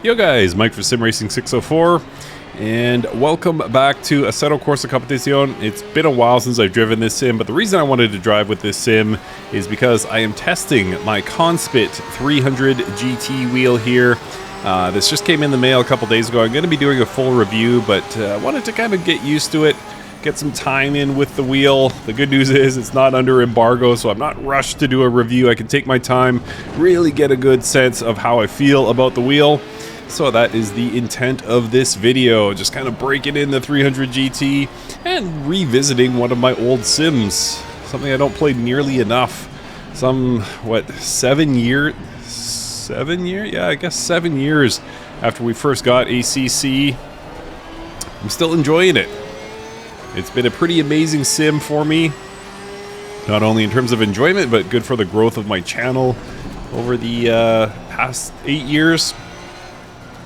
Yo guys, Mike for Sim Racing 604, and welcome back to Assetto Corsa Competizione. It's been a while since I've driven this sim, but the reason I wanted to drive with this sim is because I am testing my Conspit 300 GT wheel here. This just came in the mail a couple days ago. I'm going to be doing a full review, but I wanted to kind of get used to it, get some time in with the wheel. The good news is it's not under embargo, so I'm not rushed to do a review. I can take my time, really get a good sense of how I feel about the wheel. So that is the intent of this video, just kind of breaking in the 300 GT and revisiting one of my old sims, something I don't play nearly enough. What, 7 years? 7 years? Yeah, I guess 7 years after we first got ACC. I'm still enjoying it. It's been a pretty amazing sim for me, not only in terms of enjoyment, but good for the growth of my channel over the past 8 years.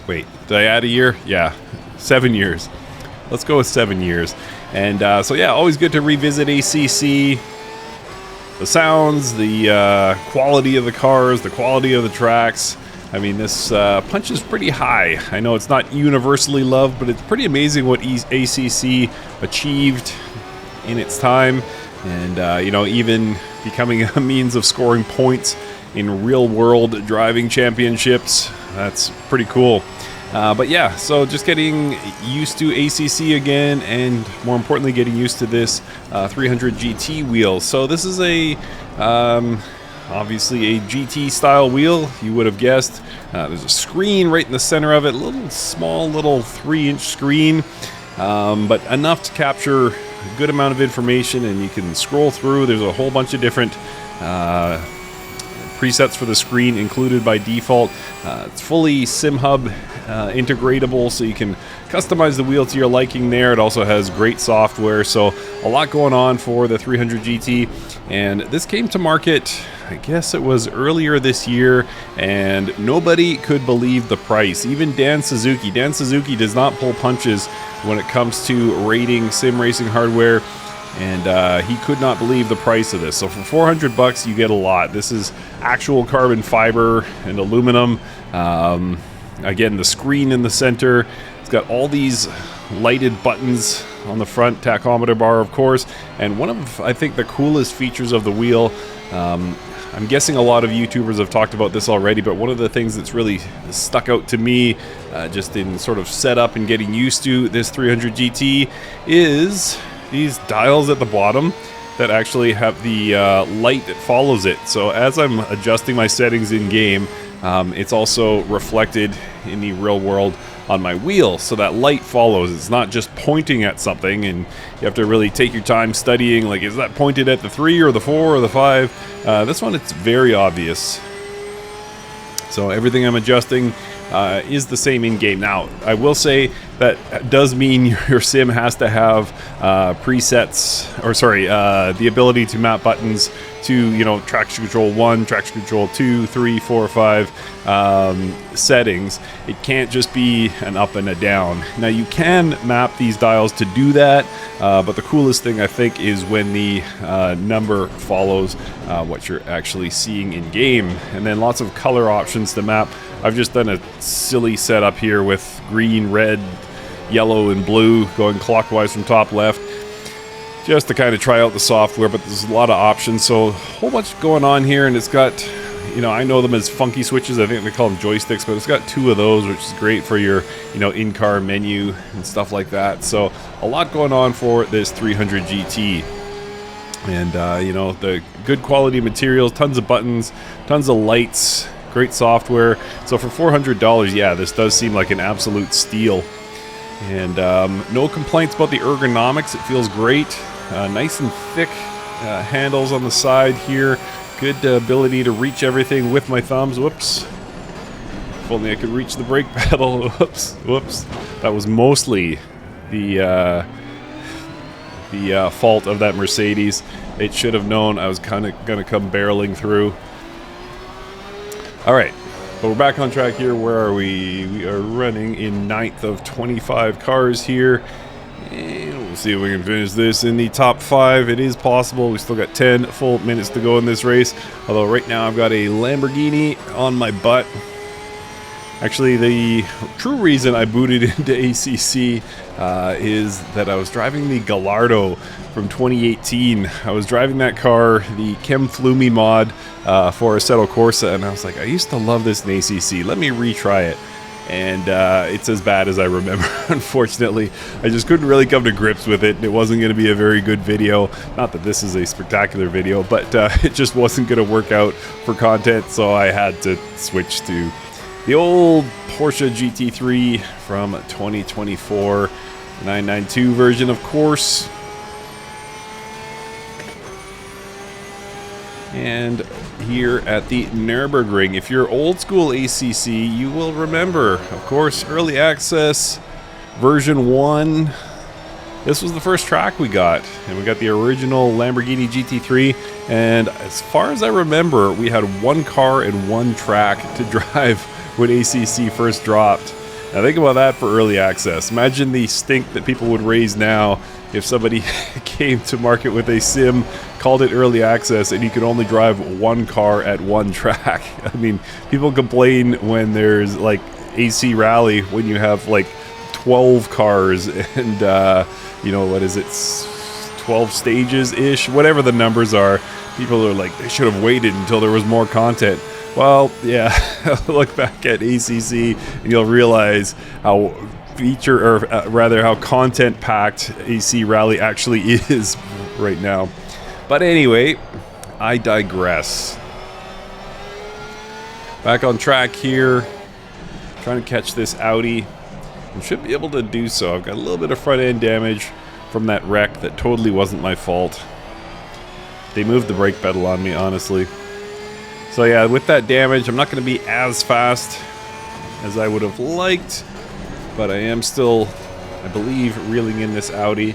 Wait, did I add a year? Yeah, 7 years. Let's go with 7 years. And so yeah, always good to revisit ACC. The sounds, the quality of the cars, the quality of the tracks. I mean, this punch is pretty high. I know it's not universally loved, but it's pretty amazing what ACC achieved in its time. And, you know, even becoming a means of scoring points in real-world driving championships. That's pretty cool. But yeah, so just getting used to ACC again, and more importantly, getting used to this 300 GT wheel. So this is a obviously a GT style wheel, you would have guessed. There's a screen right in the center of it, small little 3-inch screen, but enough to capture a good amount of information, and you can scroll through. There's a whole bunch of different presets for the screen included by default. It's fully SimHub integratable, so you can customize the wheel to your liking there. It also has great software, so a lot going on for the 300 GT. And this came to market, I guess it was earlier this year, and nobody could believe the price. Even Dan Suzuki. Dan Suzuki does not pull punches when it comes to rating sim racing hardware. And he could not believe the price of this. So for 400 bucks, you get a lot. This is actual carbon fiber and aluminum. Again, the screen in the center. It's got all these lighted buttons on the front, tachometer bar, of course. And one of, I think, the coolest features of the wheel, I'm guessing a lot of YouTubers have talked about this already, but one of the things that's really stuck out to me, just in sort of setup and getting used to this 300 GT, is these dials at the bottom that actually have the light that follows it. So as I'm adjusting my settings in game, it's also reflected in the real world on my wheel, so that light follows. It's not just pointing at something, and you have to really take your time studying, like, is that pointed at the 3 or the 4 or the 5? This one, it's very obvious. So everything I'm adjusting is the same in game. Now, I will say that does mean your sim has to have presets, or sorry, the ability to map buttons to, you know, traction control 1, traction control 2, 3, 4, 5 settings. It can't just be an up and a down. Now, you can map these dials to do that, but the coolest thing, I think, is when the number follows what you're actually seeing in game. And then lots of color options to map. I've just done a silly setup here with green, red, yellow, and blue going clockwise from top left, just to kind of try out the software. But there's a lot of options, so a whole bunch going on here. And it's got, you know, I know them as funky switches. I think they call them joysticks, but it's got 2 of those, which is great for your, you know, in-car menu and stuff like that. So a lot going on for this 300 GT. And you know, the good quality materials, tons of buttons, tons of lights, great software. So for $400, yeah, this does seem like an absolute steal. And no complaints about the ergonomics. It feels great. Nice and thick handles on the side here. Good ability to reach everything with my thumbs. Whoops. If only I could reach the brake pedal. Whoops. Whoops. That was mostly the fault of that Mercedes. It should have known I was kind of going to come barreling through. All right. But we're back on track here. Where are we? We are running in 9th of 25 cars here. And we'll see if we can finish this in the top 5. It is possible. We still got 10 full minutes to go in this race. Although right now I've got a Lamborghini on my butt. Actually, the true reason I booted into ACC is that I was driving the Gallardo from 2018. I was driving that car, the Chem Flumi mod for Assetto Corsa, and I was like, I used to love this in ACC. Let me retry it. And it's as bad as I remember, unfortunately. I just couldn't really come to grips with it. It wasn't going to be a very good video. Not that this is a spectacular video, but it just wasn't going to work out for content, so I had to switch to the old Porsche GT3 from 2024, 992 version, of course. And here at the Nürburgring, if you're old school ACC, you will remember, of course, early access version 1. This was the first track we got, and we got the original Lamborghini GT3. And as far as I remember, we had one car and one track to drive when ACC first dropped. Now think about that for early access. Imagine the stink that people would raise now if somebody came to market with a sim, called it early access, and you could only drive one car at one track. I mean, people complain when there's like AC Rally, when you have like 12 cars and you know, what is it, 12 stages-ish, whatever the numbers are. People are like, they should have waited until there was more content. Well, yeah, look back at ACC and you'll realize how how content-packed AC Rally actually is right now. But anyway, I digress. Back on track here, trying to catch this Audi, and should be able to do so. I've got a little bit of front end damage from that wreck that totally wasn't my fault. They moved the brake pedal on me, honestly. So yeah, with that damage, I'm not going to be as fast as I would have liked, but I am still, I believe, reeling in this Audi.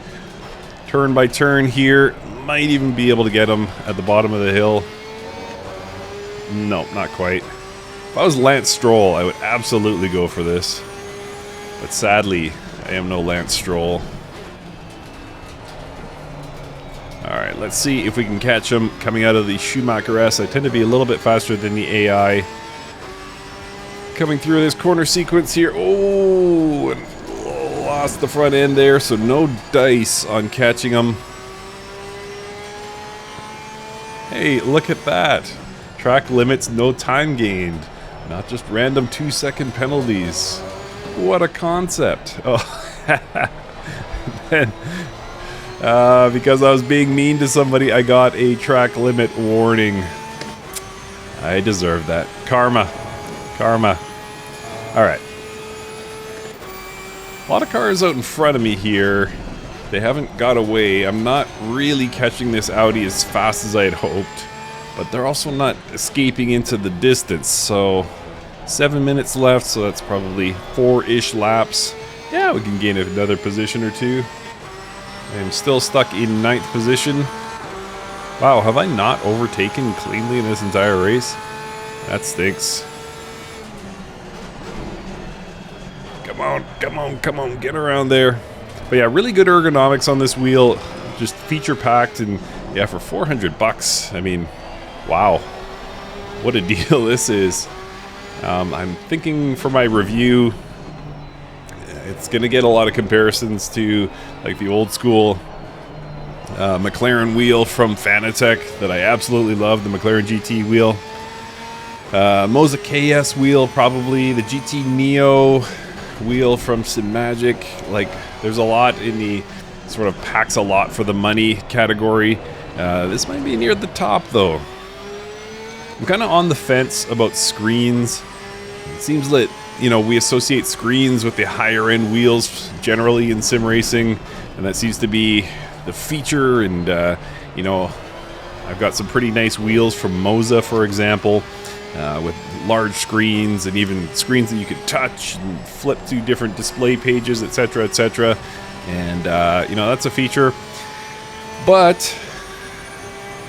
Turn by turn here, might even be able to get him at the bottom of the hill. Nope, not quite. If I was Lance Stroll, I would absolutely go for this. But sadly, I am no Lance Stroll. Alright, let's see if we can catch him coming out of the Schumacher S. I tend to be a little bit faster than the AI. Coming through this corner sequence here. Oh, and lost the front end there, so no dice on catching him. Hey, look at that. Track limits, no time gained. Not just random 2-second penalties. What a concept. Oh, then... because I was being mean to somebody, I got a track limit warning. I deserve that. Karma. Karma. Alright. A lot of cars out in front of me here. They haven't got away. I'm not really catching this Audi as fast as I had hoped. But they're also not escaping into the distance. So, 7 minutes left, so that's probably 4-ish laps. Yeah, we can gain another position or two. I'm still stuck in 9th position. Wow, have I not overtaken cleanly in this entire race? That stinks. Come on, come on, come on, get around there. But yeah, really good ergonomics on this wheel. Just feature-packed, and yeah, for 400 bucks, I mean, wow. What a deal this is. I'm thinking for my review, it's going to get a lot of comparisons to like the old school McLaren wheel from Fanatec that I absolutely love, the McLaren GT wheel. Moza KS wheel, probably the GT Neo wheel from Simagic. Like, there's a lot in the sort of packs a lot for the money category. This might be near the top though. I'm kind of on the fence about screens. It seems that, you know, we associate screens with the higher end wheels generally in sim racing, and that seems to be the feature. And you know, I've got some pretty nice wheels from Moza, for example, with large screens and even screens that you can touch and flip to different display pages, etc., etc. And you know, that's a feature, but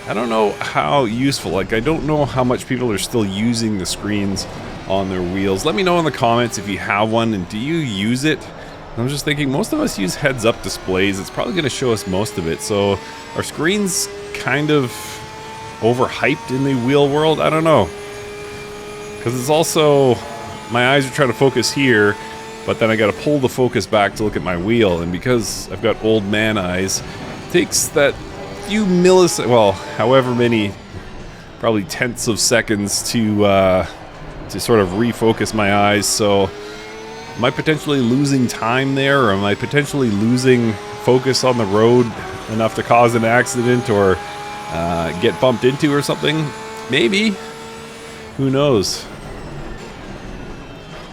I don't know how useful. Like, I don't know how much people are still using the screens on their wheels. Let me know in the comments if you have one and do you use it. I'm just thinking most of us use heads-up displays. It's probably going to show us most of it. So are screens kind of overhyped in the wheel world? I don't know. Because it's also my eyes are trying to focus here, but then I got to pull the focus back to look at my wheel. And because I've got old man eyes, it takes that few milliseconds, well, however many, probably tenths of seconds to sort of refocus my eyes. So am I potentially losing time there, or am I potentially losing focus on the road enough to cause an accident or get bumped into or something? Maybe. Who knows?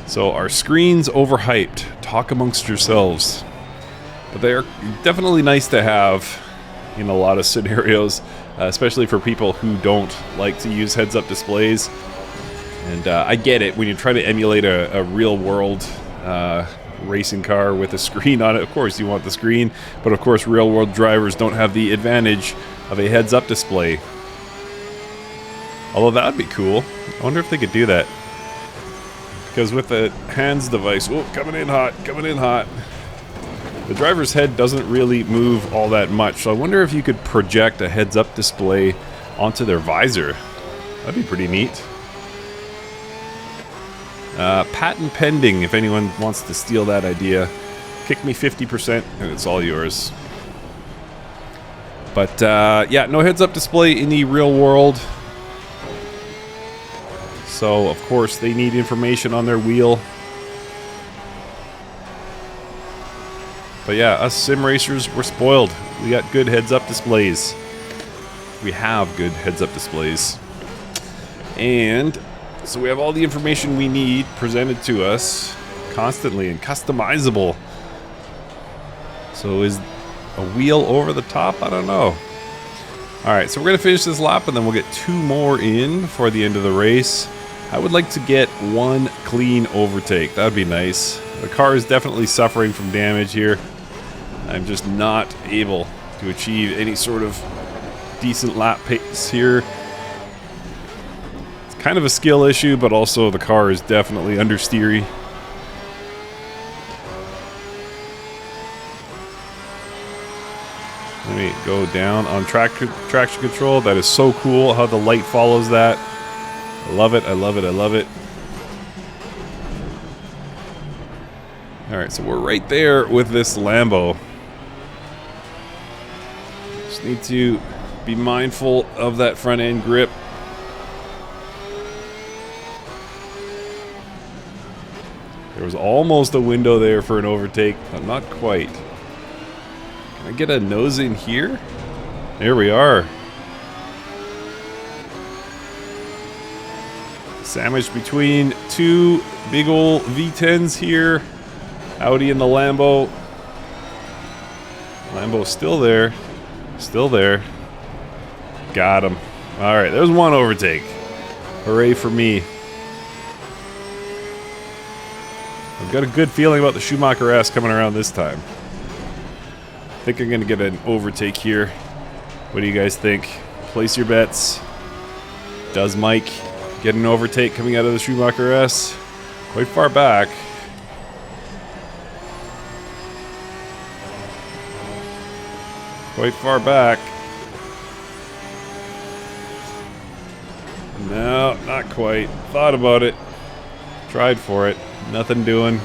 So are screens overhyped? Talk amongst yourselves. But they're definitely nice to have in a lot of scenarios, especially for people who don't like to use heads-up displays. And I get it, when you try to emulate a real-world racing car with a screen on it, of course you want the screen, but of course real-world drivers don't have the advantage of a heads-up display. Although that would be cool. I wonder if they could do that. Because with the hands device, oh, coming in hot, the driver's head doesn't really move all that much. So I wonder if you could project a heads-up display onto their visor. That'd be pretty neat. Patent pending, if anyone wants to steal that idea. Kick me 50% and it's all yours. But yeah, no heads-up display in the real world. So, of course, they need information on their wheel. But yeah, us sim racers, we're spoiled. We got good heads-up displays. We have good heads-up displays. And so we have all the information we need presented to us constantly and customizable. So is a wheel over the top? I don't know. Alright, so we're going to finish this lap and then we'll get 2 more in for the end of the race. I would like to get 1 clean overtake. That would be nice. The car is definitely suffering from damage here. I'm just not able to achieve any sort of decent lap pace here. It's kind of a skill issue, but also the car is definitely understeery. Let me go down on traction control. That is so cool how the light follows that. I love it, I love it, I love it. Alright, so we're right there with this Lambo. Just need to be mindful of that front end grip. There was almost a window there for an overtake, but not quite. Can I get a nose in here? There we are. Sandwiched between 2 big old V10s here. Audi and the Lambo. Lambo's still there. Still there. Got him. Alright, there's 1 overtake. Hooray for me. I've got a good feeling about the Schumacher S coming around this time. I think I'm going to get an overtake here. What do you guys think? Place your bets. Does Mike get an overtake coming out of the Schumacher S? Quite far back. Quite far back. No, not quite. Thought about it. Tried for it. Nothing doing.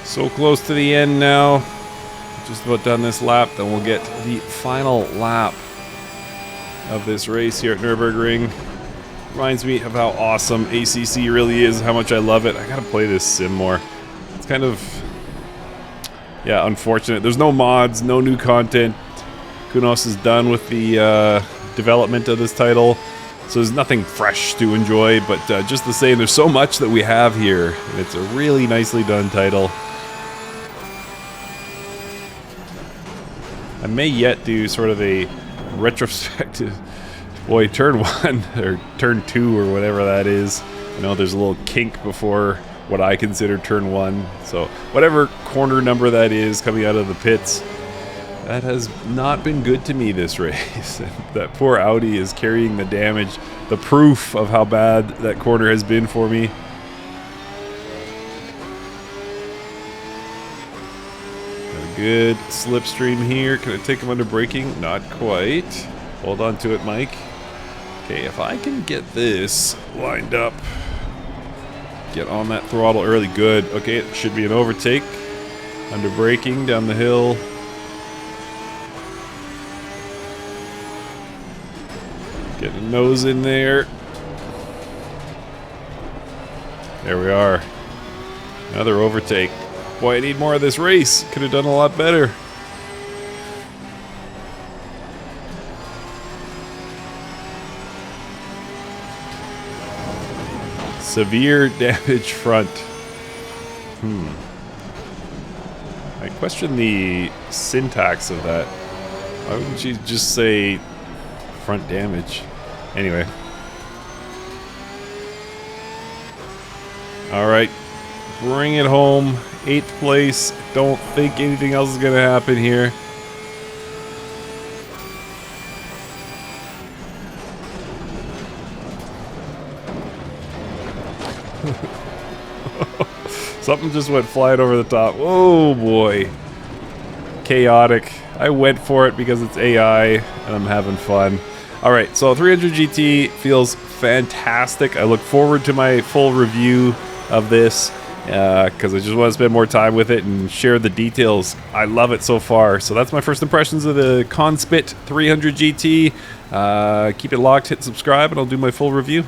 So close to the end now. Just about done this lap, then we'll get the final lap of this race here at Nürburgring. Reminds me of how awesome ACC really is, how much I love it. I gotta play this sim more. It's kind of, yeah, unfortunate. There's no mods, no new content. Kunos is done with the development of this title, so there's nothing fresh to enjoy, but just the same, there's so much that we have here, and it's a really nicely done title. I may yet do sort of a retrospective, boy, turn 1 or turn 2 or whatever that is. I know there's a little kink before what I consider turn 1. So whatever corner number that is coming out of the pits, that has not been good to me this race. That poor Audi is carrying the damage, the proof of how bad that corner has been for me. Good slipstream here. Can I take him under braking? Not quite. Hold on to it, Mike. Okay, if I can get this lined up, get on that throttle early, good. Okay, it should be an overtake. Under braking down the hill. Get a nose in there. There we are. Another overtake. Boy, I need more of this race. Could have done a lot better. Severe damage front. I question the syntax of that. Why wouldn't you just say front damage? Anyway. Alright. Bring it home. 8th place. Don't think anything else is going to happen here. Something just went flying over the top. Oh boy. Chaotic. I went for it because it's AI and I'm having fun. Alright, so 300 GT feels fantastic. I look forward to my full review of this because I just want to spend more time with it and share the details. I love it so far. So that's my first impressions of the Conspit 300 GT. Keep it locked, hit subscribe, and I'll do my full review.